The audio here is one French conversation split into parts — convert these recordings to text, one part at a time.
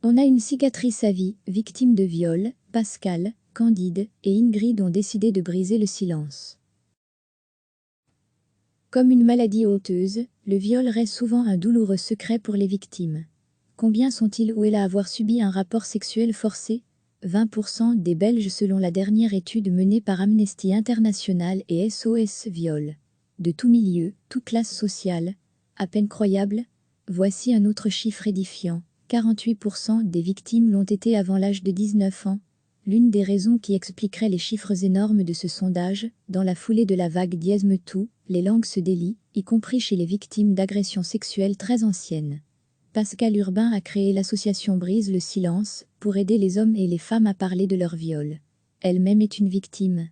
On a une cicatrice à vie, victime de viol, Pascal, Candide et Ingrid ont décidé de briser le silence. Comme une maladie honteuse, le viol reste souvent un douloureux secret pour les victimes. Combien sont-ils ou elle à avoir subi un rapport sexuel forcé? 20% des Belges selon la dernière étude menée par Amnesty International et SOS Viol. De tout milieu, toute classe sociale. À peine croyable? Voici un autre chiffre édifiant. 48% des victimes l'ont été avant l'âge de 19 ans. L'une des raisons qui expliquerait les chiffres énormes de ce sondage, dans la foulée de la vague Diez MeToo, les langues se délient, y compris chez les victimes d'agressions sexuelles très anciennes. Pascal Urbain a créé l'association Brise le silence pour aider les hommes et les femmes à parler de leur viol. Elle-même est une victime.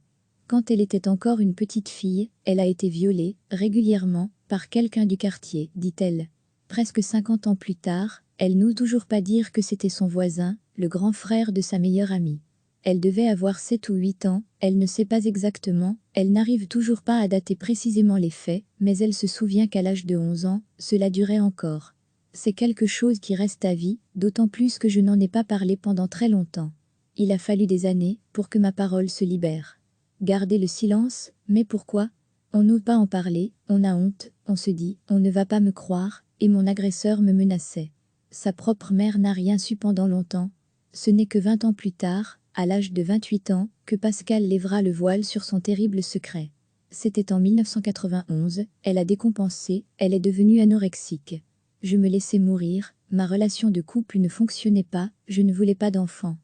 Quand elle était encore une petite fille, elle a été violée, régulièrement, par quelqu'un du quartier, dit-elle. Presque 50 ans plus tard, elle n'ose toujours pas dire que c'était son voisin, le grand frère de sa meilleure amie. Elle devait avoir 7 ou 8 ans, elle ne sait pas exactement, elle n'arrive toujours pas à dater précisément les faits, mais elle se souvient qu'à l'âge de 11 ans, cela durait encore. C'est quelque chose qui reste à vie, d'autant plus que je n'en ai pas parlé pendant très longtemps. Il a fallu des années pour que ma parole se libère. Garder le silence, mais pourquoi? On n'ose pas en parler, on a honte, on se dit, on ne va pas me croire, et mon agresseur me menaçait. Sa propre mère n'a rien su pendant longtemps. Ce n'est que 20 ans plus tard, à l'âge de 28 ans, que Pascal lèvera le voile sur son terrible secret. C'était en 1991, elle a décompensé, elle est devenue anorexique. Je me laissais mourir, ma relation de couple ne fonctionnait pas, je ne voulais pas d'enfant.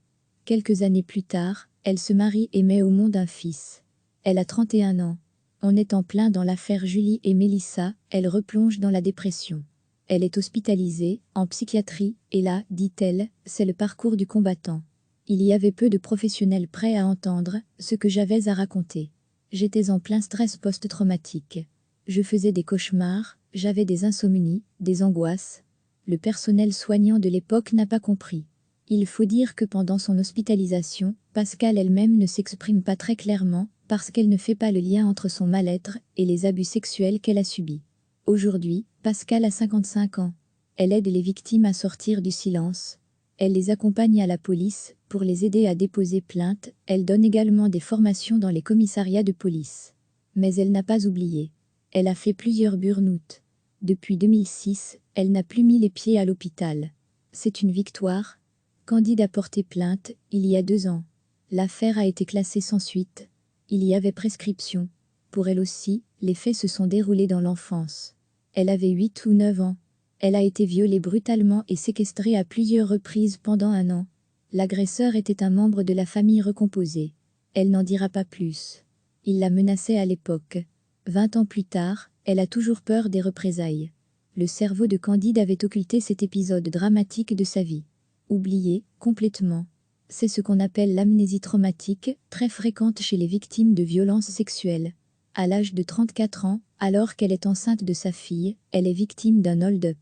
Quelques années plus tard, elle se marie et met au monde un fils. Elle a 31 ans. On est en plein dans l'affaire Julie et Mélissa, elle replonge dans la dépression. Elle est hospitalisée, en psychiatrie, et là, dit-elle, c'est le parcours du combattant. Il y avait peu de professionnels prêts à entendre ce que j'avais à raconter. J'étais en plein stress post-traumatique. Je faisais des cauchemars, j'avais des insomnies, des angoisses. Le personnel soignant de l'époque n'a pas compris. Il faut dire que pendant son hospitalisation, Pascal elle-même ne s'exprime pas très clairement, parce qu'elle ne fait pas le lien entre son mal-être et les abus sexuels qu'elle a subis. Aujourd'hui, Pascal a 55 ans. Elle aide les victimes à sortir du silence. Elle les accompagne à la police pour les aider à déposer plainte. Elle donne également des formations dans les commissariats de police. Mais elle n'a pas oublié. Elle a fait plusieurs burn-out. Depuis 2006, elle n'a plus mis les pieds à l'hôpital. C'est une victoire. Candide a porté plainte, il y a 2 ans. L'affaire a été classée sans suite. Il y avait prescription. Pour elle aussi, les faits se sont déroulés dans l'enfance. Elle avait 8 ou 9 ans. Elle a été violée brutalement et séquestrée à plusieurs reprises pendant 1 an. L'agresseur était un membre de la famille recomposée. Elle n'en dira pas plus. Il la menaçait à l'époque. 20 ans plus tard, elle a toujours peur des représailles. Le cerveau de Candide avait occulté cet épisode dramatique de sa vie. Oublié, complètement. C'est ce qu'on appelle l'amnésie traumatique, très fréquente chez les victimes de violences sexuelles. À l'âge de 34 ans, alors qu'elle est enceinte de sa fille, elle est victime d'un hold-up.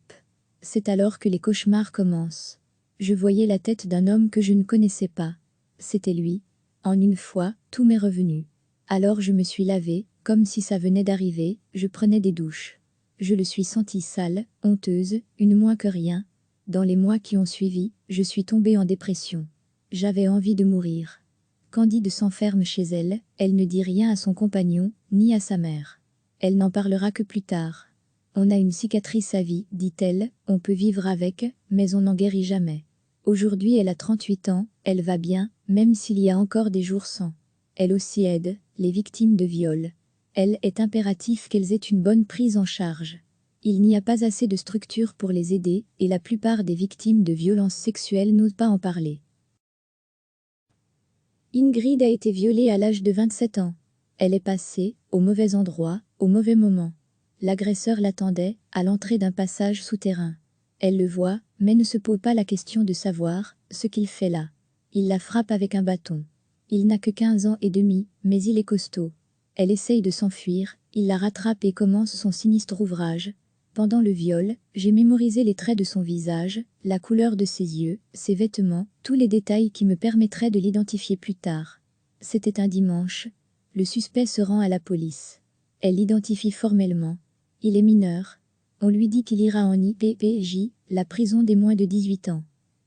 C'est alors que les cauchemars commencent. Je voyais la tête d'un homme que je ne connaissais pas. C'était lui. En une fois, tout m'est revenu. Alors je me suis lavée, comme si ça venait d'arriver, je prenais des douches. Je le suis sentie sale, honteuse, une moins que rien. Dans les mois qui ont suivi, je suis tombée en dépression. J'avais envie de mourir. Candide s'enferme chez elle, elle ne dit rien à son compagnon, ni à sa mère. Elle n'en parlera que plus tard. On a une cicatrice à vie, dit-elle, on peut vivre avec, mais on n'en guérit jamais. Aujourd'hui elle a 38 ans, elle va bien, même s'il y a encore des jours sans. Elle aussi aide les victimes de viol. Elle est impératif qu'elles aient une bonne prise en charge. Il n'y a pas assez de structures pour les aider, et la plupart des victimes de violences sexuelles n'osent pas en parler. Ingrid a été violée à l'âge de 27 ans. Elle est passée, au mauvais endroit, au mauvais moment. L'agresseur l'attendait, à l'entrée d'un passage souterrain. Elle le voit, mais ne se pose pas la question de savoir ce qu'il fait là. Il la frappe avec un bâton. Il n'a que 15 ans et demi, mais il est costaud. Elle essaye de s'enfuir, il la rattrape et commence son sinistre ouvrage. Pendant le viol, j'ai mémorisé les traits de son visage, la couleur de ses yeux, ses vêtements, tous les détails qui me permettraient de l'identifier plus tard. C'était un dimanche. Le suspect se rend à la police. Elle l'identifie formellement. Il est mineur. On lui dit qu'il ira en IPPJ, la prison des moins de 18 ans.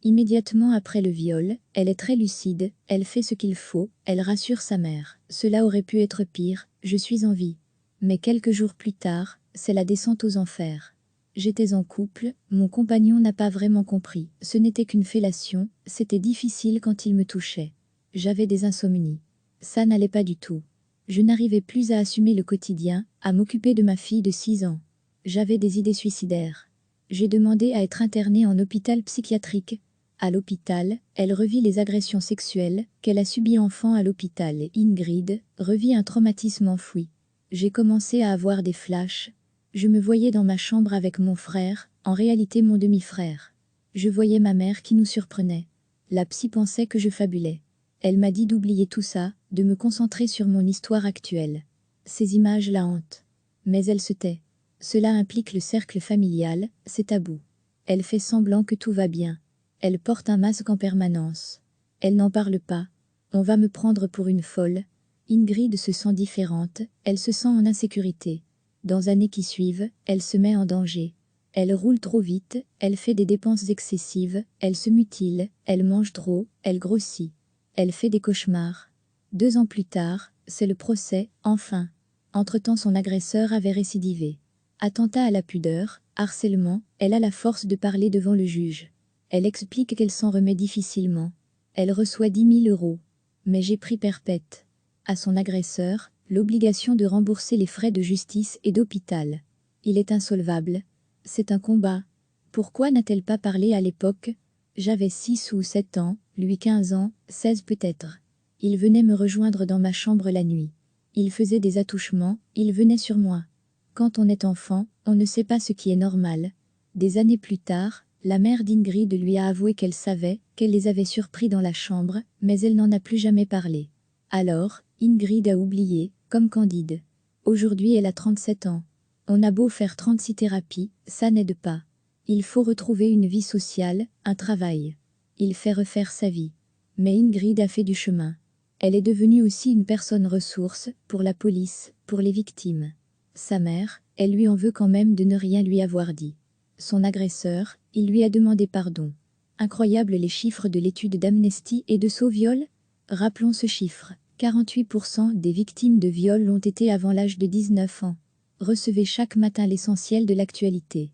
Immédiatement après le viol, elle est très lucide, elle fait ce qu'il faut, elle rassure sa mère. Cela aurait pu être pire, je suis en vie. Mais quelques jours plus tard, c'est la descente aux enfers. J'étais en couple, mon compagnon n'a pas vraiment compris. Ce n'était qu'une fellation, c'était difficile quand il me touchait. J'avais des insomnies. Ça n'allait pas du tout. Je n'arrivais plus à assumer le quotidien, à m'occuper de ma fille de 6 ans. J'avais des idées suicidaires. J'ai demandé à être internée en hôpital psychiatrique. À l'hôpital, elle revit les agressions sexuelles qu'elle a subies enfant à l'hôpital et Ingrid revit un traumatisme enfoui. J'ai commencé à avoir des flashs. Je me voyais dans ma chambre avec mon frère, en réalité mon demi-frère. Je voyais ma mère qui nous surprenait. La psy pensait que je fabulais. Elle m'a dit d'oublier tout ça, de me concentrer sur mon histoire actuelle. Ces images la hantent. Mais elle se tait. Cela implique le cercle familial, c'est tabou. Elle fait semblant que tout va bien. Elle porte un masque en permanence. Elle n'en parle pas. On va me prendre pour une folle. Ingrid se sent différente, elle se sent en insécurité. Dans années qui suivent, elle se met en danger. Elle roule trop vite, elle fait des dépenses excessives, elle se mutile, elle mange trop, elle grossit. Elle fait des cauchemars. 2 ans plus tard, c'est le procès, enfin. Entre-temps, son agresseur avait récidivé. Attentat à la pudeur, harcèlement, elle a la force de parler devant le juge. Elle explique qu'elle s'en remet difficilement. Elle reçoit 10 000 €. Mais j'ai pris perpète. À son agresseur, l'obligation de rembourser les frais de justice et d'hôpital. Il est insolvable. C'est un combat. Pourquoi n'a-t-elle pas parlé à l'époque? J'avais 6 ou 7 ans, lui 15 ans, 16 peut-être. Il venait me rejoindre dans ma chambre la nuit. Il faisait des attouchements, il venait sur moi. Quand on est enfant, on ne sait pas ce qui est normal. Des années plus tard, la mère d'Ingrid lui a avoué qu'elle savait, qu'elle les avait surpris dans la chambre, mais elle n'en a plus jamais parlé. Alors, Ingrid a oublié, comme Candide. Aujourd'hui elle a 37 ans. On a beau faire 36 thérapies, ça n'aide pas. Il faut retrouver une vie sociale, un travail. Il fait refaire sa vie. Mais Ingrid a fait du chemin. Elle est devenue aussi une personne ressource, pour la police, pour les victimes. Sa mère, elle lui en veut quand même de ne rien lui avoir dit. Son agresseur, il lui a demandé pardon. Incroyable les chiffres de l'étude d'Amnesty et de Sauviol. Rappelons ce chiffre, 48% des victimes de viol l'ont été avant l'âge de 19 ans. Recevez chaque matin l'essentiel de l'actualité.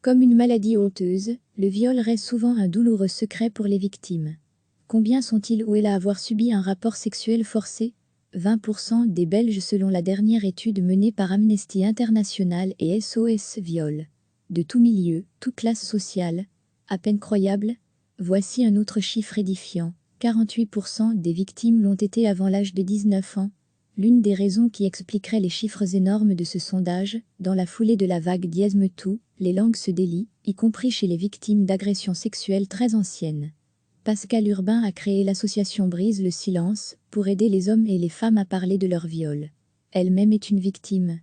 Comme une maladie honteuse, le viol reste souvent un douloureux secret pour les victimes. Combien sont-ils ou elle à avoir subi un rapport sexuel forcé? 20% des Belges selon la dernière étude menée par Amnesty International et SOS Viol. De tout milieu, toute classe sociale. À peine croyable? Voici un autre chiffre édifiant. 48% des victimes l'ont été avant l'âge de 19 ans. L'une des raisons qui expliquerait les chiffres énormes de ce sondage, dans la foulée de la vague Diez MeToo, les langues se délient, y compris chez les victimes d'agressions sexuelles très anciennes. Pascal Urbain a créé l'association Brise le silence pour aider les hommes et les femmes à parler de leur viol. Elle-même est une victime.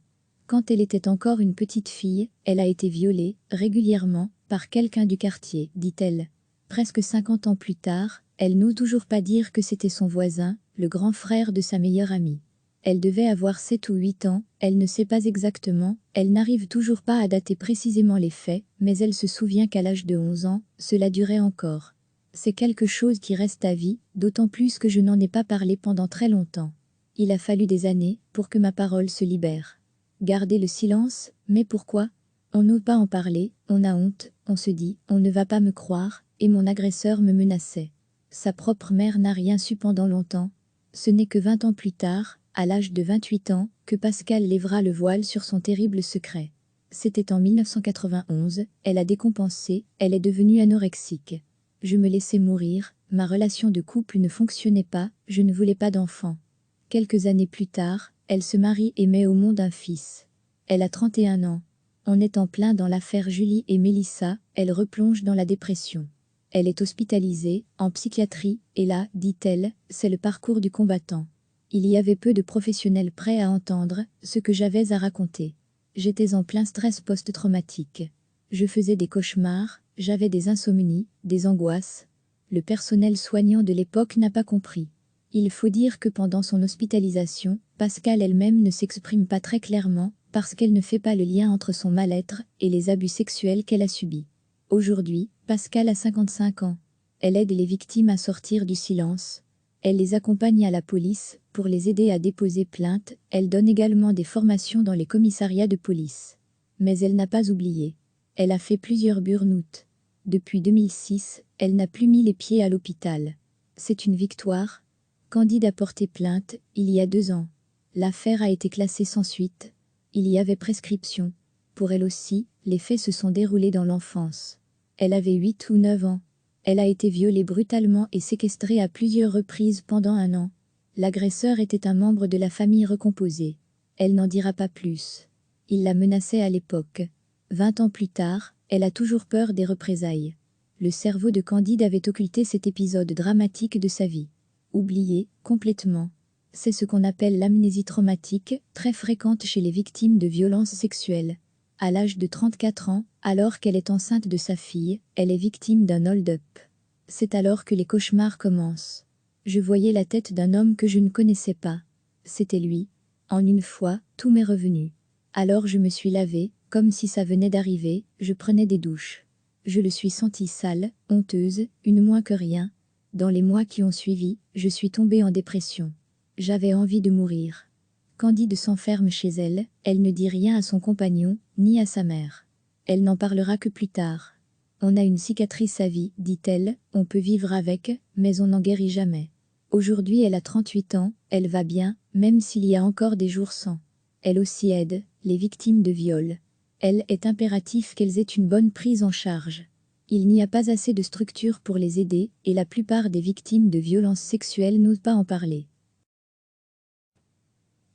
Quand elle était encore une petite fille, elle a été violée, régulièrement, par quelqu'un du quartier, dit-elle. Presque 50 ans plus tard, elle n'ose toujours pas dire que c'était son voisin, le grand frère de sa meilleure amie. Elle devait avoir 7 ou 8 ans, elle ne sait pas exactement, elle n'arrive toujours pas à dater précisément les faits, mais elle se souvient qu'à l'âge de 11 ans, cela durait encore. C'est quelque chose qui reste à vie, d'autant plus que je n'en ai pas parlé pendant très longtemps. Il a fallu des années pour que ma parole se libère. Garder le silence, mais pourquoi? On n'ose pas en parler, on a honte, on se dit, on ne va pas me croire, et mon agresseur me menaçait. Sa propre mère n'a rien su pendant longtemps. Ce n'est que 20 ans plus tard, à l'âge de 28 ans, que Pascal lèvera le voile sur son terrible secret. C'était en 1991, elle a décompensé, elle est devenue anorexique. Je me laissais mourir, ma relation de couple ne fonctionnait pas, je ne voulais pas d'enfant. Quelques années plus tard, elle se marie et met au monde un fils. Elle a 31 ans. On est en plein dans l'affaire Julie et Mélissa, elle replonge dans la dépression. Elle est hospitalisée, en psychiatrie, et là, dit-elle, c'est le parcours du combattant. Il y avait peu de professionnels prêts à entendre ce que j'avais à raconter. J'étais en plein stress post-traumatique. Je faisais des cauchemars, j'avais des insomnies, des angoisses. Le personnel soignant de l'époque n'a pas compris. Il faut dire que pendant son hospitalisation, Pascal elle-même ne s'exprime pas très clairement, parce qu'elle ne fait pas le lien entre son mal-être et les abus sexuels qu'elle a subis. Aujourd'hui, Pascal a 55 ans. Elle aide les victimes à sortir du silence. Elle les accompagne à la police pour les aider à déposer plainte. Elle donne également des formations dans les commissariats de police. Mais elle n'a pas oublié. Elle a fait plusieurs burn-out. Depuis 2006, elle n'a plus mis les pieds à l'hôpital. C'est une victoire. Candide a porté plainte il y a 2 ans. L'affaire a été classée sans suite. Il y avait prescription. Pour elle aussi, les faits se sont déroulés dans l'enfance. Elle avait 8 ou 9 ans. Elle a été violée brutalement et séquestrée à plusieurs reprises pendant 1 an. L'agresseur était un membre de la famille recomposée. Elle n'en dira pas plus. Il la menaçait à l'époque. 20 ans plus tard, elle a toujours peur des représailles. Le cerveau de Candide avait occulté cet épisode dramatique de sa vie. Oublié, complètement. C'est ce qu'on appelle l'amnésie traumatique, très fréquente chez les victimes de violences sexuelles. À l'âge de 34 ans, alors qu'elle est enceinte de sa fille, elle est victime d'un hold-up. C'est alors que les cauchemars commencent. Je voyais la tête d'un homme que je ne connaissais pas. C'était lui. En une fois, tout m'est revenu. Alors je me suis lavée, comme si ça venait d'arriver, je prenais des douches. Je le suis sentie sale, honteuse, une moins que rien. Dans les mois qui ont suivi, je suis tombée en dépression. J'avais envie de mourir. Candide s'enferme chez elle, elle ne dit rien à son compagnon, ni à sa mère. Elle n'en parlera que plus tard. On a une cicatrice à vie, dit-elle, on peut vivre avec, mais on n'en guérit jamais. Aujourd'hui elle a 38 ans, elle va bien, même s'il y a encore des jours sans. Elle aussi aide les victimes de viol. Elle est impératif qu'elles aient une bonne prise en charge. Il n'y a pas assez de structures pour les aider, et la plupart des victimes de violences sexuelles n'osent pas en parler.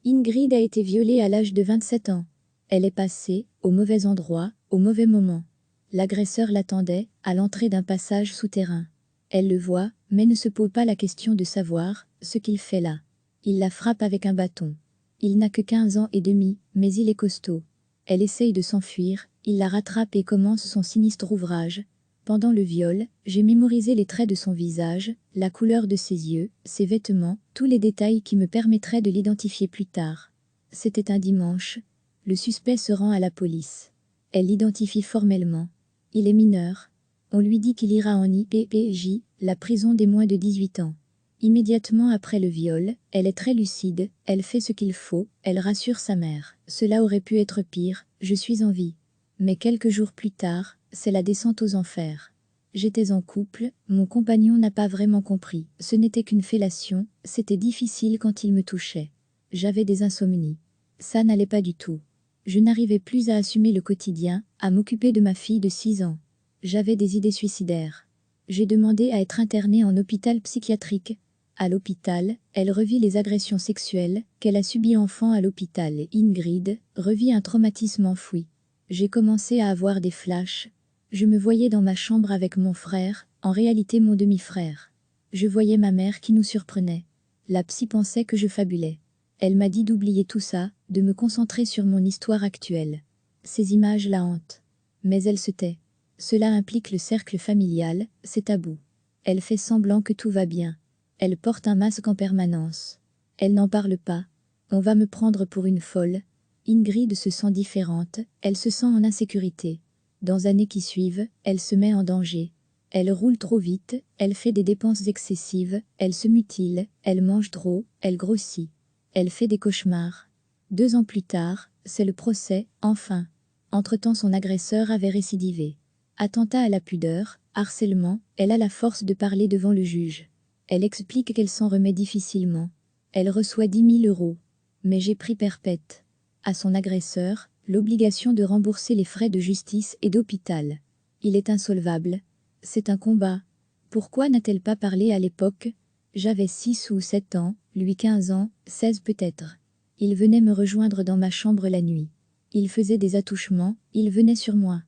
Ingrid a été violée à l'âge de 27 ans. Elle est passée, au mauvais endroit, au mauvais moment. L'agresseur l'attendait, à l'entrée d'un passage souterrain. Elle le voit, mais ne se pose pas la question de savoir ce qu'il fait là. Il la frappe avec un bâton. Il n'a que 15 ans et demi, mais il est costaud. Elle essaye de s'enfuir, il la rattrape et commence son sinistre ouvrage. Pendant le viol, j'ai mémorisé les traits de son visage, la couleur de ses yeux, ses vêtements, tous les détails qui me permettraient de l'identifier plus tard. C'était un dimanche. Le suspect se rend à la police. Elle l'identifie formellement. Il est mineur. On lui dit qu'il ira en IPPJ, la prison des moins de 18 ans. Immédiatement après le viol, elle est très lucide, elle fait ce qu'il faut, elle rassure sa mère. Cela aurait pu être pire, je suis en vie. Mais quelques jours plus tard, c'est la descente aux enfers. J'étais en couple, mon compagnon n'a pas vraiment compris. Ce n'était qu'une fellation, c'était difficile quand il me touchait. J'avais des insomnies. Ça n'allait pas du tout. Je n'arrivais plus à assumer le quotidien, à m'occuper de ma fille de 6 ans. J'avais des idées suicidaires. J'ai demandé à être internée en hôpital psychiatrique. À l'hôpital, elle revit les agressions sexuelles qu'elle a subies enfant à l'hôpital et Ingrid revit un traumatisme enfoui. J'ai commencé à avoir des flashs. Je me voyais dans ma chambre avec mon frère, en réalité mon demi-frère. Je voyais ma mère qui nous surprenait. La psy pensait que je fabulais. Elle m'a dit d'oublier tout ça, de me concentrer sur mon histoire actuelle. Ces images la hantent. Mais elle se tait. Cela implique le cercle familial, c'est tabou. Elle fait semblant que tout va bien. Elle porte un masque en permanence. Elle n'en parle pas. On va me prendre pour une folle. Ingrid se sent différente, elle se sent en insécurité. Dans années qui suivent, elle se met en danger. Elle roule trop vite, elle fait des dépenses excessives, elle se mutile, elle mange trop, elle grossit. Elle fait des cauchemars. 2 ans plus tard, c'est le procès, enfin. Entre-temps son agresseur avait récidivé. Attentat à la pudeur, harcèlement, elle a la force de parler devant le juge. Elle explique qu'elle s'en remet difficilement. Elle reçoit 10 000 €. Mais j'ai pris perpète. À son agresseur, l'obligation de rembourser les frais de justice et d'hôpital. Il est insolvable. C'est un combat. Pourquoi n'a-t-elle pas parlé à l'époque? J'avais 6 ou 7 ans, lui 15 ans, 16 peut-être. Il venait me rejoindre dans ma chambre la nuit. Il faisait des attouchements, il venait sur moi.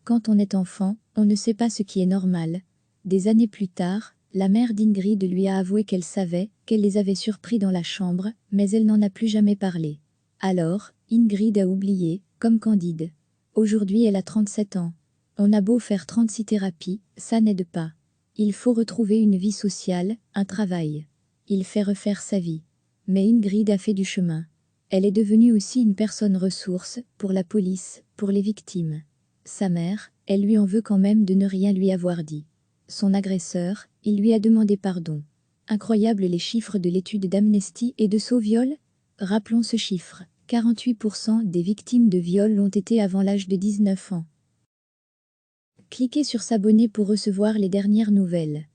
Quand on est enfant, on ne sait pas ce qui est normal. Des années plus tard, la mère d'Ingrid lui a avoué qu'elle savait, qu'elle les avait surpris dans la chambre, mais elle n'en a plus jamais parlé. Alors, Ingrid a oublié, comme Candide. Aujourd'hui elle a 37 ans. On a beau faire 36 thérapies, ça n'aide pas. Il faut retrouver une vie sociale, un travail. Il fait refaire sa vie. Mais Ingrid a fait du chemin. Elle est devenue aussi une personne ressource, pour la police, pour les victimes. Sa mère, Elle lui en veut quand même de ne rien lui avoir dit. Son agresseur, il lui a demandé pardon. Incroyable les chiffres de l'étude d'Amnesty et de Soviol. Rappelons ce chiffre, 48% des victimes de viol l'ont été avant l'âge de 19 ans. Cliquez sur s'abonner pour recevoir les dernières nouvelles.